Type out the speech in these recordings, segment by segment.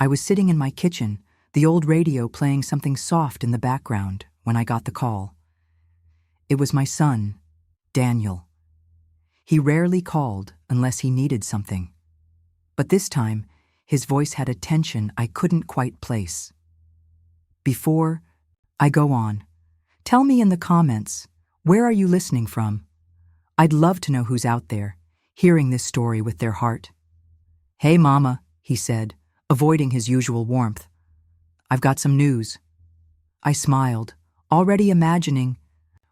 I was sitting in my kitchen, the old radio playing something soft in the background, when I got the call. It was my son, Daniel. He rarely called unless he needed something. But this time, his voice had a tension I couldn't quite place. Before I go on, tell me in the comments, where are you listening from? I'd love to know who's out there, hearing this story with their heart. "Hey, Mama," he said, avoiding his usual warmth. "I've got some news." I smiled, already imagining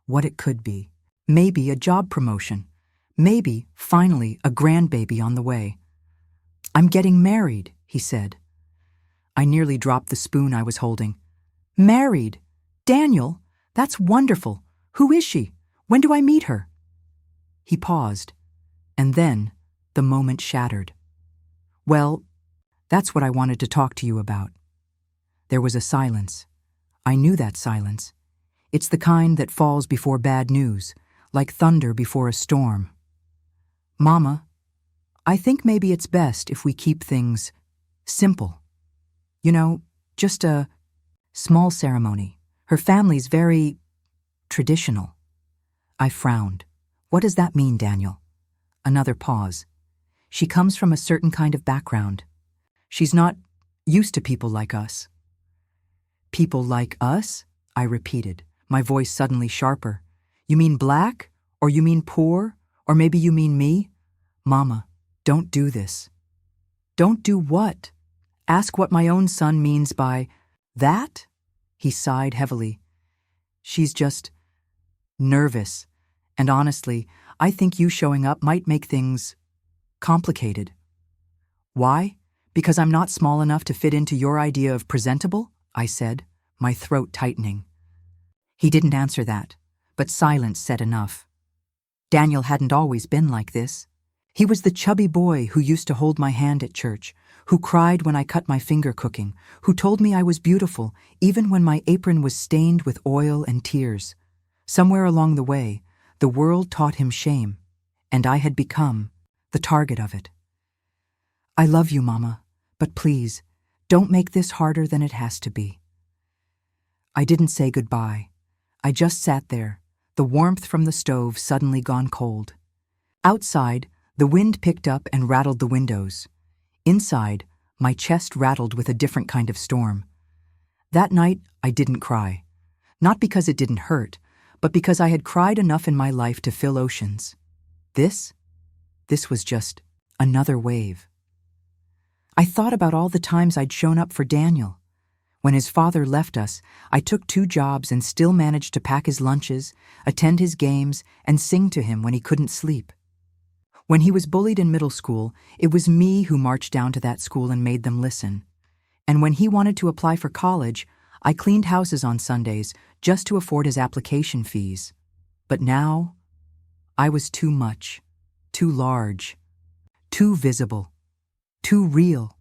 what it could be. Maybe a job promotion. Maybe, finally, a grandbaby on the way. "I'm getting married," he said. I nearly dropped the spoon I was holding. "Married? Daniel? That's wonderful. Who is she? When do I meet her?" He paused, and then the moment shattered. "Well, that's what I wanted to talk to you about." There was a silence. I knew that silence. It's the kind that falls before bad news, like thunder before a storm. "Mama, I think maybe it's best if we keep things simple. You know, just a small ceremony. Her family's very traditional." I frowned. "What does that mean, Daniel?" Another pause. "She comes from a certain kind of background. She's not used to people like us." "People like us?" I repeated, my voice suddenly sharper. "You mean black? Or you mean poor? Or maybe you mean me? Mama, don't do this." "Don't do what? Ask what my own son means by that?" He sighed heavily. "She's just nervous. And honestly, I think you showing up might make things complicated." "Why? Because I'm not small enough to fit into your idea of presentable?" I said, my throat tightening. He didn't answer that, but silence said enough. Daniel hadn't always been like this. He was the chubby boy who used to hold my hand at church, who cried when I cut my finger cooking, who told me I was beautiful even when my apron was stained with oil and tears. Somewhere along the way, the world taught him shame, and I had become the target of it. "I love you, Mama, but please, don't make this harder than it has to be." I didn't say goodbye. I just sat there, the warmth from the stove suddenly gone cold. Outside, the wind picked up and rattled the windows. Inside, my chest rattled with a different kind of storm. That night, I didn't cry. Not because it didn't hurt, but because I had cried enough in my life to fill oceans. This was just another wave. I thought about all the times I'd shown up for Daniel. When his father left us, I took 2 jobs and still managed to pack his lunches, attend his games, and sing to him when he couldn't sleep. When he was bullied in middle school, it was me who marched down to that school and made them listen. And when he wanted to apply for college, I cleaned houses on Sundays just to afford his application fees. But now, I was too much, too large, too visible, too real.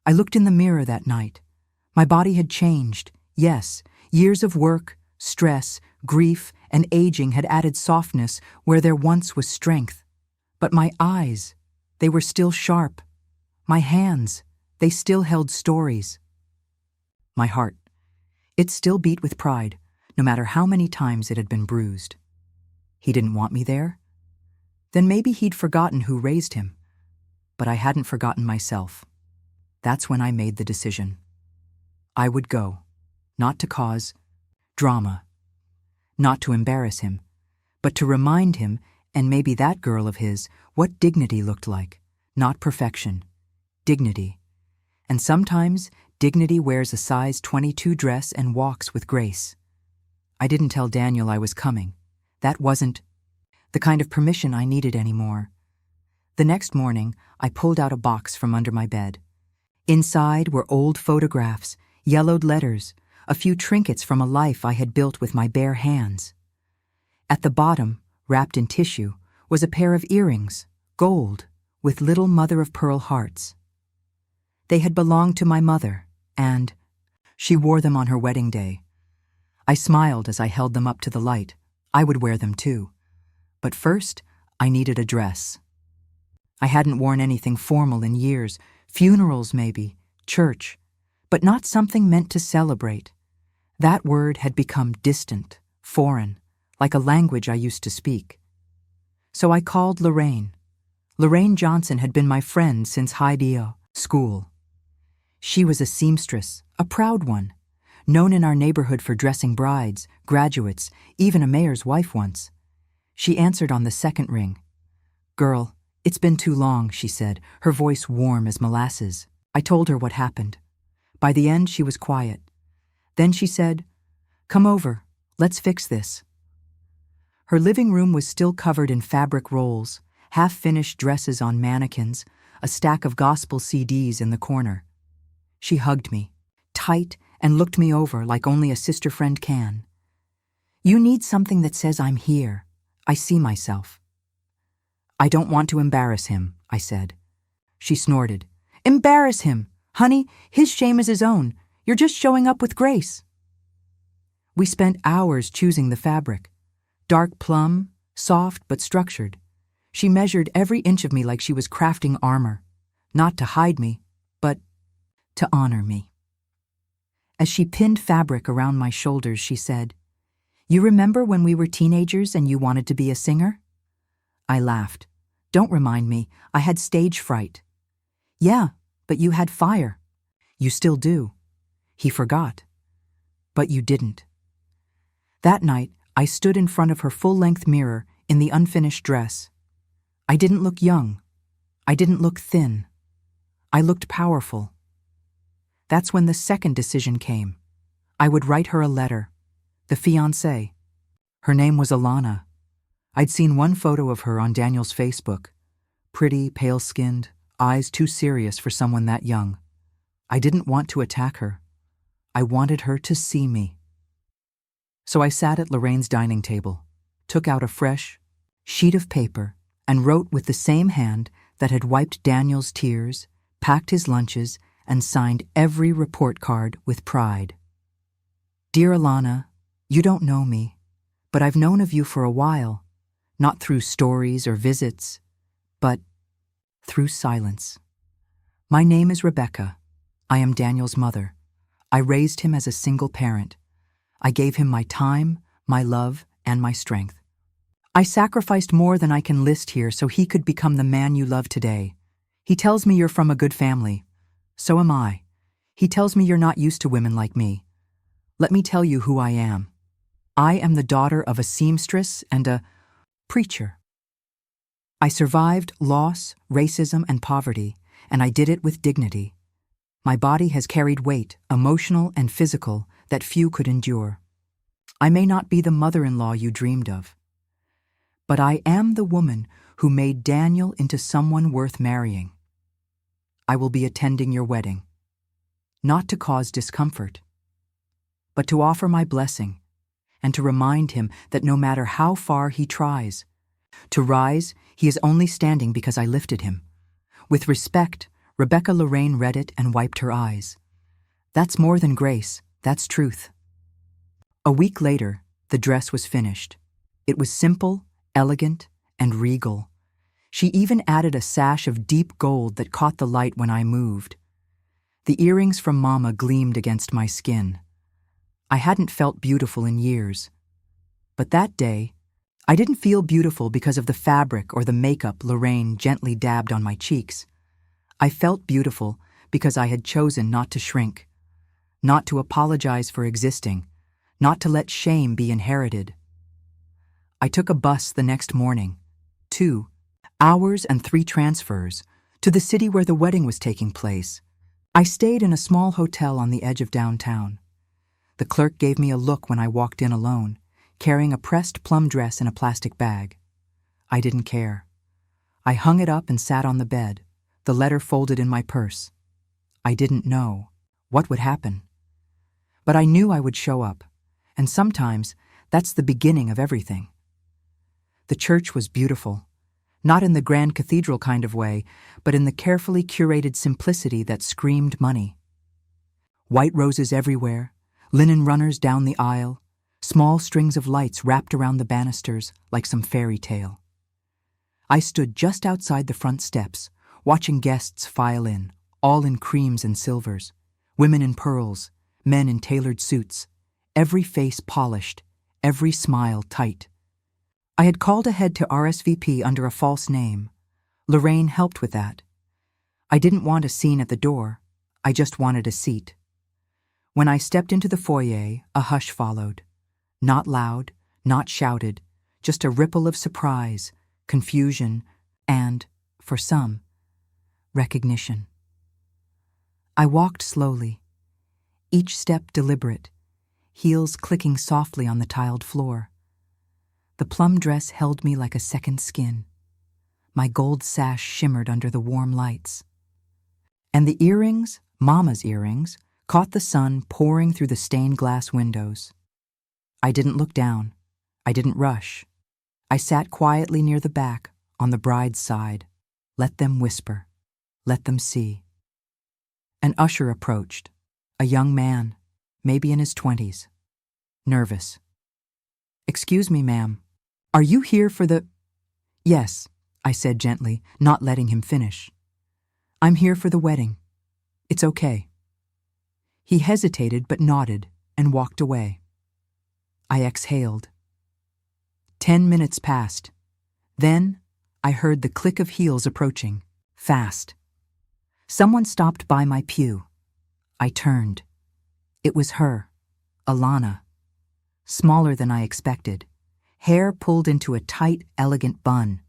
I looked in the mirror that night. My body had changed, yes. Years of work, stress, grief, and aging had added softness where there once was strength. But my eyes, they were still sharp. My hands, they still held stories. My heart, it still beat with pride, no matter how many times it had been bruised. He didn't want me there? Then maybe he'd forgotten who raised him. But I hadn't forgotten myself. That's when I made the decision. I would go, not to cause drama, not to embarrass him, but to remind him, and maybe that girl of his, what dignity looked like. Not perfection, dignity. And sometimes dignity wears a size 22 dress and walks with grace. I didn't tell Daniel I was coming. That wasn't the kind of permission I needed anymore. The next morning, I pulled out a box from under my bed. Inside were old photographs, yellowed letters, a few trinkets from a life I had built with my bare hands. At the bottom, wrapped in tissue, was a pair of earrings, gold, with little mother-of-pearl hearts. They had belonged to my mother, and she wore them on her wedding day. I smiled as I held them up to the light. I would wear them too. But first, I needed a dress. I hadn't worn anything formal in years, funerals maybe, church, but not something meant to celebrate. That word had become distant, foreign, like a language I used to speak. So I called Lorraine. Lorraine Johnson had been my friend since high school. She was a seamstress, a proud one, known in our neighborhood for dressing brides, graduates, even a mayor's wife once. She answered on the second ring. "Girl, it's been too long," she said, her voice warm as molasses. I told her what happened. By the end, she was quiet. Then she said, "Come over, let's fix this." Her living room was still covered in fabric rolls, half-finished dresses on mannequins, a stack of gospel CDs in the corner. She hugged me, tight, and looked me over like only a sister friend can. "You need something that says I'm here. I see myself." "I don't want to embarrass him," I said. She snorted. "Embarrass him? Honey, his shame is his own. You're just showing up with grace." We spent hours choosing the fabric. Dark plum, soft but structured. She measured every inch of me like she was crafting armor, not to hide me, but to honor me. As she pinned fabric around my shoulders, she said, "You remember when we were teenagers and you wanted to be a singer?" I laughed. "Don't remind me, I had stage fright." "Yeah, but you had fire." "You still do." He forgot. "But you didn't." That night, I stood in front of her full-length mirror in the unfinished dress. I didn't look young. I didn't look thin. I looked powerful. That's when the second decision came. I would write her a letter. The fiancée. Her name was Alana. I'd seen one photo of her on Daniel's Facebook. Pretty, pale-skinned, eyes too serious for someone that young. I didn't want to attack her. I wanted her to see me. So I sat at Lorraine's dining table, took out a fresh sheet of paper, and wrote with the same hand that had wiped Daniel's tears, packed his lunches, and signed every report card with pride. "Dear Alana, you don't know me, but I've known of you for a while, not through stories or visits, but through silence. My name is Rebecca. I am Daniel's mother. I raised him as a single parent. I gave him my time, my love, and my strength. I sacrificed more than I can list here so he could become the man you love today. He tells me you're from a good family. So am I. He tells me you're not used to women like me. Let me tell you who I am. I am the daughter of a seamstress and a preacher. I survived loss, racism, and poverty, and I did it with dignity. My body has carried weight, emotional and physical, that few could endure. I may not be the mother-in-law you dreamed of, but I am the woman who made Daniel into someone worth marrying. I will be attending your wedding, not to cause discomfort, but to offer my blessing and to remind him that no matter how far he tries to rise, he is only standing because I lifted him. With respect, Rebecca Lorraine read it and wiped her eyes. That's more than grace, that's truth. A week later, the dress was finished. It was simple, elegant, and regal. She even added a sash of deep gold that caught the light when I moved. The earrings from Mama gleamed against my skin. I hadn't felt beautiful in years. But that day, I didn't feel beautiful because of the fabric or the makeup Lorraine gently dabbed on my cheeks. I felt beautiful because I had chosen not to shrink, not to apologize for existing, not to let shame be inherited. I took a bus the next morning, 2 hours and 3 transfers, to the city where the wedding was taking place. I stayed in a small hotel on the edge of downtown. The clerk gave me a look when I walked in alone, carrying a pressed plum dress in a plastic bag. I didn't care. I hung it up and sat on the bed, the letter folded in my purse. I didn't know what would happen. But I knew I would show up, and sometimes that's the beginning of everything. The church was beautiful, not in the grand cathedral kind of way, but in the carefully curated simplicity that screamed money. White roses everywhere, linen runners down the aisle, small strings of lights wrapped around the banisters like some fairy tale. I stood just outside the front steps, watching guests file in, all in creams and silvers, women in pearls, men in tailored suits, every face polished, every smile tight. I had called ahead to RSVP under a false name. Lorraine helped with that. I didn't want a scene at the door. I just wanted a seat. When I stepped into the foyer, a hush followed. Not loud, not shouted, just a ripple of surprise, confusion, and, for some, recognition. I walked slowly, each step deliberate, heels clicking softly on the tiled floor. The plum dress held me like a second skin. My gold sash shimmered under the warm lights. And the earrings, Mama's earrings, caught the sun pouring through the stained glass windows. I didn't look down. I didn't rush. I sat quietly near the back, on the bride's side. Let them whisper. Let them see. An usher approached, a young man, maybe in his 20s. Nervous. "Excuse me, ma'am. Are you here for the—" "Yes," I said gently, not letting him finish. "I'm here for the wedding. It's okay." He hesitated but nodded and walked away. I exhaled. 10 minutes passed. Then I heard the click of heels approaching, fast. Someone stopped by my pew. I turned. It was her, Alana. Smaller than I expected, hair pulled into a tight, elegant bun,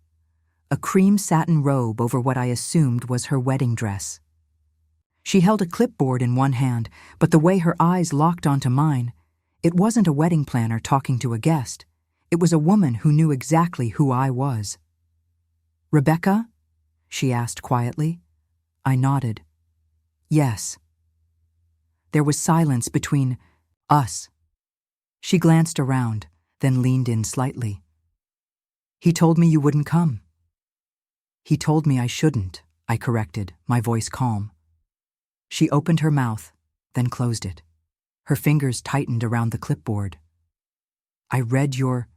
a cream satin robe over what I assumed was her wedding dress. She held a clipboard in one hand, but the way her eyes locked onto mine, it wasn't a wedding planner talking to a guest. It was a woman who knew exactly who I was. "Rebecca?" she asked quietly. I nodded. "Yes." There was silence between us. She glanced around, then leaned in slightly. "He told me you wouldn't come." "He told me I shouldn't," I corrected, my voice calm. She opened her mouth, then closed it. Her fingers tightened around the clipboard. "I read your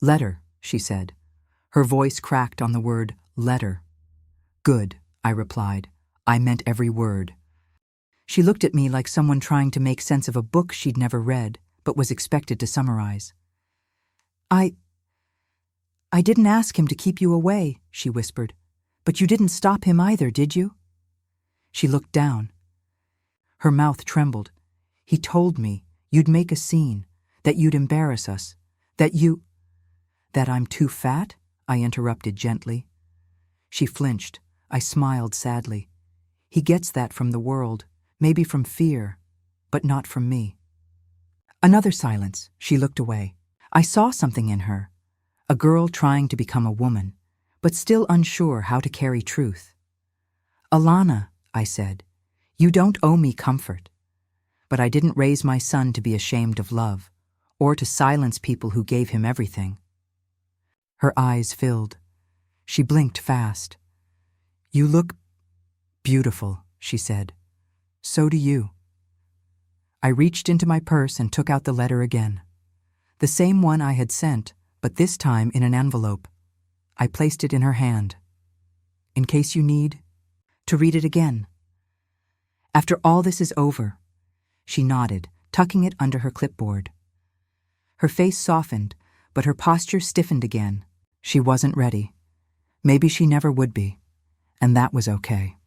letter," she said. Her voice cracked on the word letter. "Good," I replied. I meant every word. She looked at me like someone trying to make sense of a book she'd never read, but was expected to summarize. I didn't ask him to keep you away," she whispered. "But you didn't stop him either, did you?" She looked down. Her mouth trembled. "He told me you'd make a scene, that you'd embarrass us, that you—" "That I'm too fat?" I interrupted gently. She flinched. I smiled sadly. "He gets that from the world, maybe from fear, but not from me." Another silence. She looked away. I saw something in her, a girl trying to become a woman, but still unsure how to carry truth. "Alana," I said, "you don't owe me comfort." But I didn't raise my son to be ashamed of love, or to silence people who gave him everything. Her eyes filled. She blinked fast. "You look beautiful," she said. "So do you." I reached into my purse and took out the letter again. The same one I had sent, but this time in an envelope. I placed it in her hand. "In case you need to read it again. After all this is over." She nodded, tucking it under her clipboard. Her face softened, but her posture stiffened again. She wasn't ready. Maybe she never would be, and that was okay.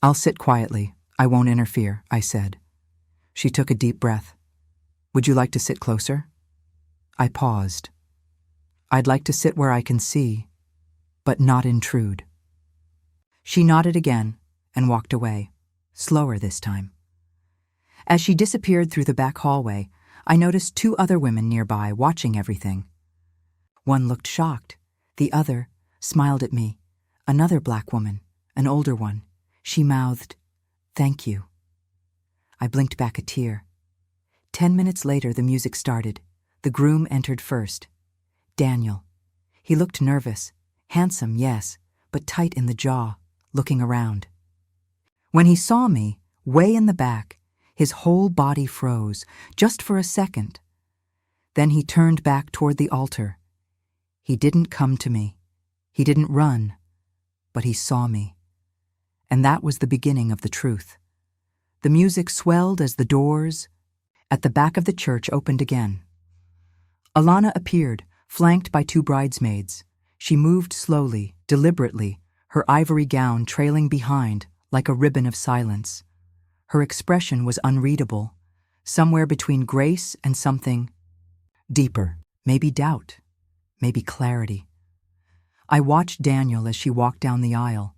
"I'll sit quietly. I won't interfere," I said. She took a deep breath. "Would you like to sit closer?" I paused. "I'd like to sit where I can see, but not intrude." She nodded again and walked away, slower this time. As she disappeared through the back hallway, I noticed 2 other women nearby watching everything. One looked shocked. The other smiled at me. Another black woman, an older one. She mouthed, "Thank you." I blinked back a tear. 10 minutes later, the music started. The groom entered first. Daniel. He looked nervous. Handsome, yes, but tight in the jaw, looking around. When he saw me, way in the back, his whole body froze, just for a second. Then he turned back toward the altar. He didn't come to me. He didn't run, but he saw me. And that was the beginning of the truth. The music swelled as the doors at the back of the church opened again. Alana appeared, flanked by 2 bridesmaids. She moved slowly, deliberately, her ivory gown trailing behind like a ribbon of silence. Her expression was unreadable, somewhere between grace and something deeper, maybe doubt, maybe clarity. I watched Daniel as she walked down the aisle.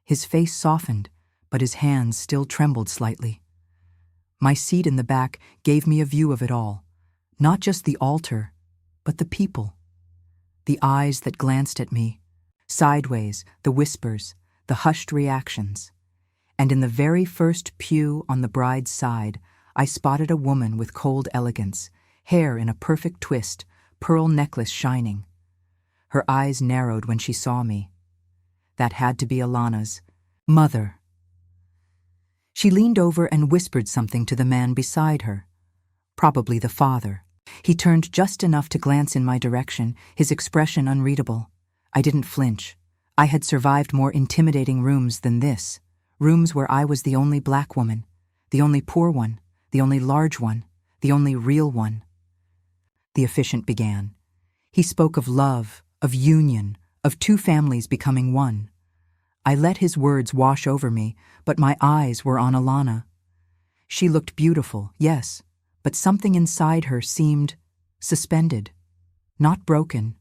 His face softened, but his hands still trembled slightly. My seat in the back gave me a view of it all, not just the altar, but the people. The eyes that glanced at me, sideways, the whispers, the hushed reactions. And in the very first pew on the bride's side, I spotted a woman with cold elegance, hair in a perfect twist, pearl necklace shining. Her eyes narrowed when she saw me. That had to be Alana's mother. She leaned over and whispered something to the man beside her, probably the father. He turned just enough to glance in my direction, his expression unreadable. I didn't flinch. I had survived more intimidating rooms than this, rooms where I was the only black woman, the only poor one, the only large one, the only real one. The officiant began. He spoke of love, of union, of 2 families becoming one. I let his words wash over me, but my eyes were on Alana. She looked beautiful, yes, but something inside her seemed suspended, not broken,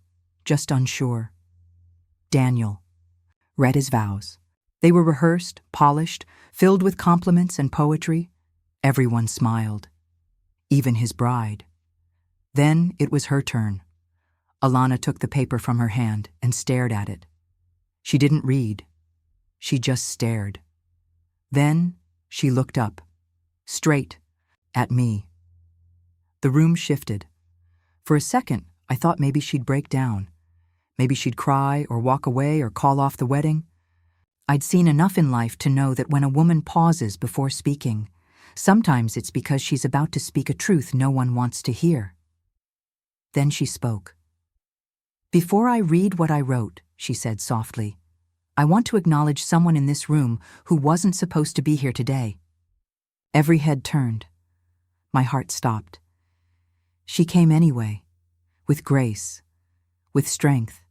just unsure. Daniel read his vows. They were rehearsed, polished, filled with compliments and poetry. Everyone smiled, even his bride. Then it was her turn. Alana took the paper from her hand and stared at it. She didn't read. She just stared. Then she looked up, straight at me. The room shifted. For a second, I thought maybe she'd break down. Maybe she'd cry or walk away or call off the wedding. I'd seen enough in life to know that when a woman pauses before speaking, sometimes it's because she's about to speak a truth no one wants to hear. Then she spoke. "Before I read what I wrote," she said softly, "I want to acknowledge someone in this room who wasn't supposed to be here today." Every head turned. My heart stopped. She came anyway, with grace, with strength,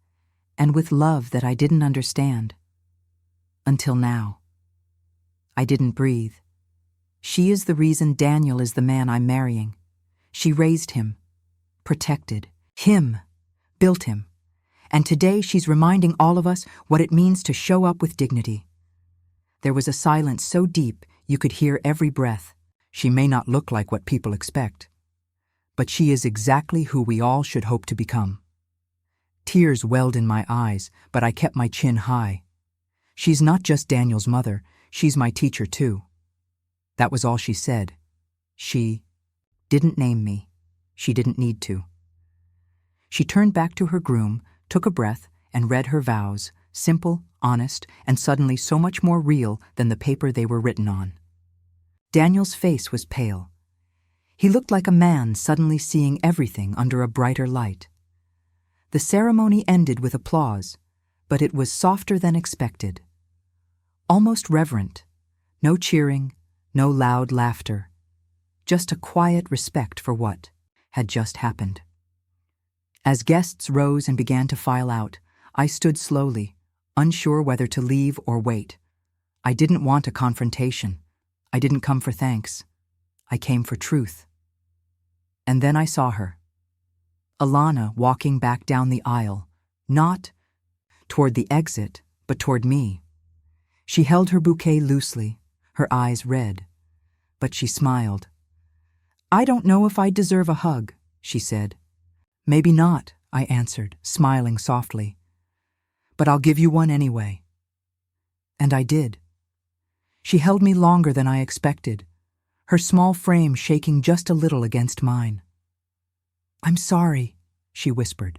and with love that I didn't understand. Until now. I didn't breathe. She is the reason Daniel is the man I'm marrying. She raised him, protected him, built him. And today she's reminding all of us what it means to show up with dignity. There was a silence so deep you could hear every breath. She may not look like what people expect, but she is exactly who we all should hope to become. Tears welled in my eyes, but I kept my chin high. She's not just Daniel's mother, she's my teacher too. That was all she said. She didn't name me. She didn't need to. She turned back to her groom, took a breath, and read her vows, simple, honest, and suddenly so much more real than the paper they were written on. Daniel's face was pale. He looked like a man suddenly seeing everything under a brighter light. The ceremony ended with applause, but it was softer than expected. Almost reverent. No cheering, no loud laughter. Just a quiet respect for what had just happened. As guests rose and began to file out, I stood slowly, unsure whether to leave or wait. I didn't want a confrontation. I didn't come for thanks. I came for truth. And then I saw her. Alana walking back down the aisle, not toward the exit, but toward me. She held her bouquet loosely, her eyes red, but she smiled. "I don't know if I deserve a hug," she said. "Maybe not," I answered, smiling softly. "But I'll give you one anyway." And I did. She held me longer than I expected, her small frame shaking just a little against mine. "I'm sorry," she whispered.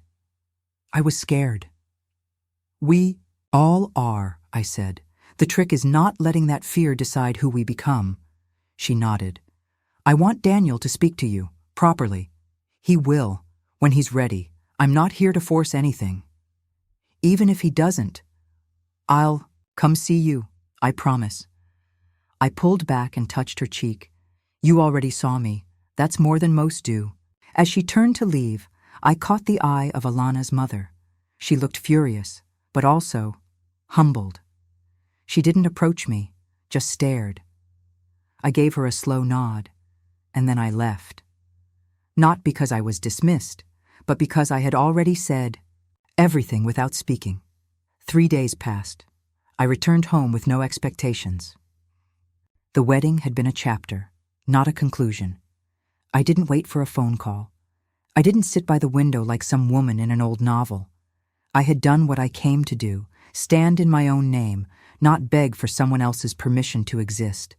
I was scared. "We all are," I said. "The trick is not letting that fear decide who we become." She nodded. "I want Daniel to speak to you, properly. He will, when he's ready. I'm not here to force anything. Even if he doesn't, I'll come see you. I promise. I pulled back and touched her cheek. You already saw me. That's more than most do. As she turned to leave, I caught the eye of Alana's mother. She looked furious, but also humbled. She didn't approach me, just stared. I gave her a slow nod, and then I left. Not because I was dismissed, but because I had already said everything without speaking. 3 days passed. I returned home with no expectations. The wedding had been a chapter, not a conclusion. I didn't wait for a phone call. I didn't sit by the window like some woman in an old novel. I had done what I came to do, stand in my own name, not beg for someone else's permission to exist.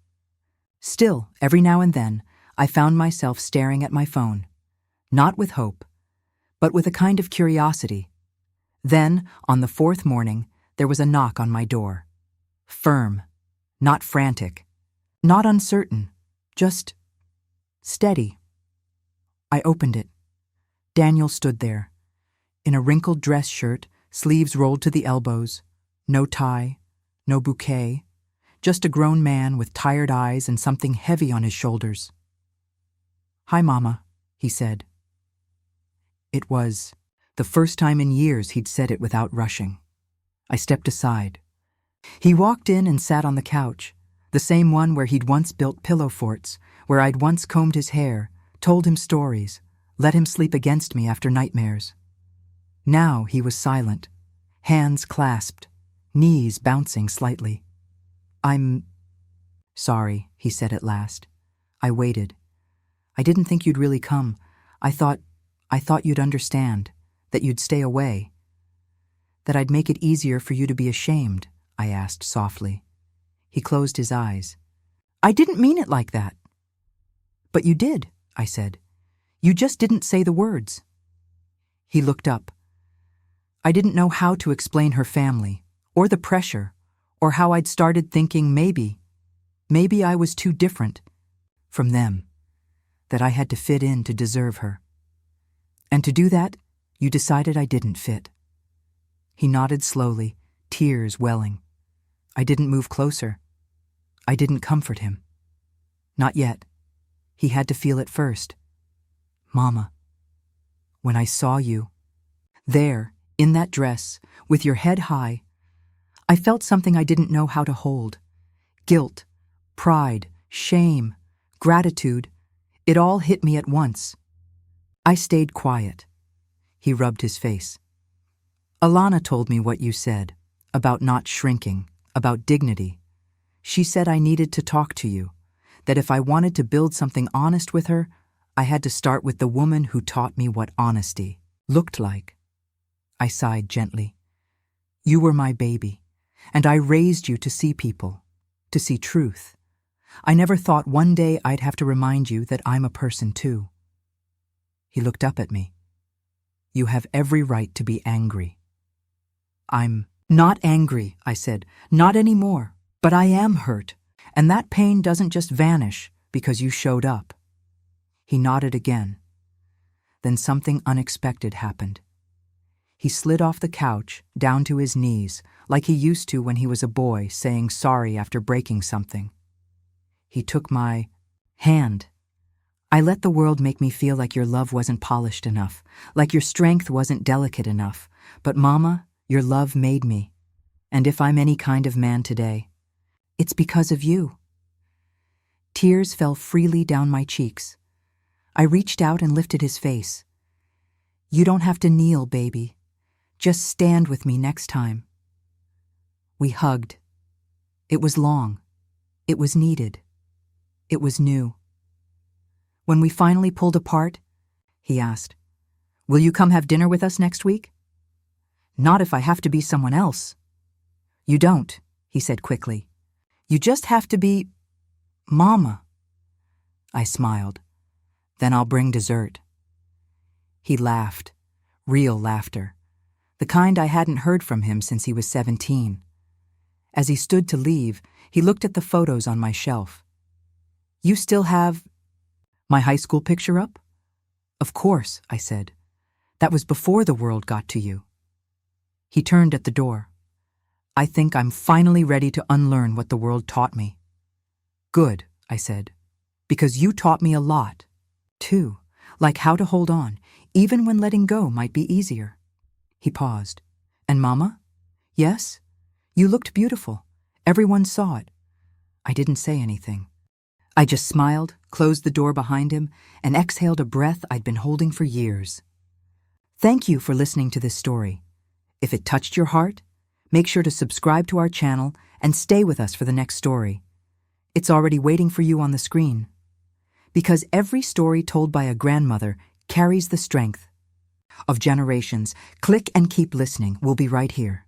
Still, every now and then, I found myself staring at my phone, not with hope, but with a kind of curiosity. Then, on the 4th morning, there was a knock on my door. Firm, not frantic, not uncertain, just steady. I opened it. Daniel stood there, in a wrinkled dress shirt, sleeves rolled to the elbows, no tie, no bouquet, just a grown man with tired eyes and something heavy on his shoulders. "Hi, Mama," he said. It was the first time in years he'd said it without rushing. I stepped aside. He walked in and sat on the couch, the same one where he'd once built pillow forts, where I'd once combed his hair, told him stories, let him sleep against me after nightmares. Now he was silent, hands clasped, knees bouncing slightly. "I'm sorry," he said at last. I waited. "I didn't think you'd really come. I thought you'd understand, that you'd stay away. That I'd make it easier for you to be ashamed," I asked softly. He closed his eyes. "I didn't mean it like that." "But you did," I said. "You just didn't say the words." He looked up. I didn't know how to explain her family, or the pressure, or how I'd started thinking maybe I was too different from them, that I had to fit in to deserve her. "And to do that, you decided I didn't fit." He nodded slowly, tears welling. I didn't move closer. I didn't comfort him. Not yet. He had to feel it first. "Mama, when I saw you, there, in that dress, with your head high, I felt something I didn't know how to hold. Guilt, pride, shame, gratitude, it all hit me at once. I stayed quiet." He rubbed his face. "Alana told me what you said, about not shrinking, about dignity. She said I needed to talk to you, that if I wanted to build something honest with her, I had to start with the woman who taught me what honesty looked like." I sighed gently. "You were my baby, and I raised you to see people, to see truth. I never thought one day I'd have to remind you that I'm a person too." He looked up at me. "You have every right to be angry." "I'm not angry," I said. "Not anymore. But I am hurt, and that pain doesn't just vanish because you showed up." He nodded again. Then something unexpected happened. He slid off the couch, down to his knees, like he used to when he was a boy, saying sorry after breaking something. He took my hand. "I let the world make me feel like your love wasn't polished enough, like your strength wasn't delicate enough. But Mama, your love made me. And if I'm any kind of man today, it's because of you." Tears fell freely down my cheeks. I reached out and lifted his face. "You don't have to kneel, baby. Just stand with me next time." We hugged. It was long. It was needed. It was new. When we finally pulled apart, he asked, "Will you come have dinner with us next week?" "Not if I have to be someone else." "You don't," he said quickly. "You just have to be Mama." I smiled. "Then I'll bring dessert." He laughed, real laughter, the kind I hadn't heard from him since he was 17. As he stood to leave, he looked at the photos on my shelf. "You still have my high school picture up?" "Of course," I said. "That was before the world got to you." He turned at the door. I think I'm finally ready to unlearn what the world taught me. Good, I said, because you taught me a lot, too, like how to hold on, even when letting go might be easier. He paused. And Mama? Yes? You looked beautiful. Everyone saw it. I didn't say anything. I just smiled, closed the door behind him, and exhaled a breath I'd been holding for years. Thank you for listening to this story. If it touched your heart, make sure to subscribe to our channel and stay with us for the next story. It's already waiting for you on the screen. Because every story told by a grandmother carries the strength of generations. Click and keep listening. We'll be right here.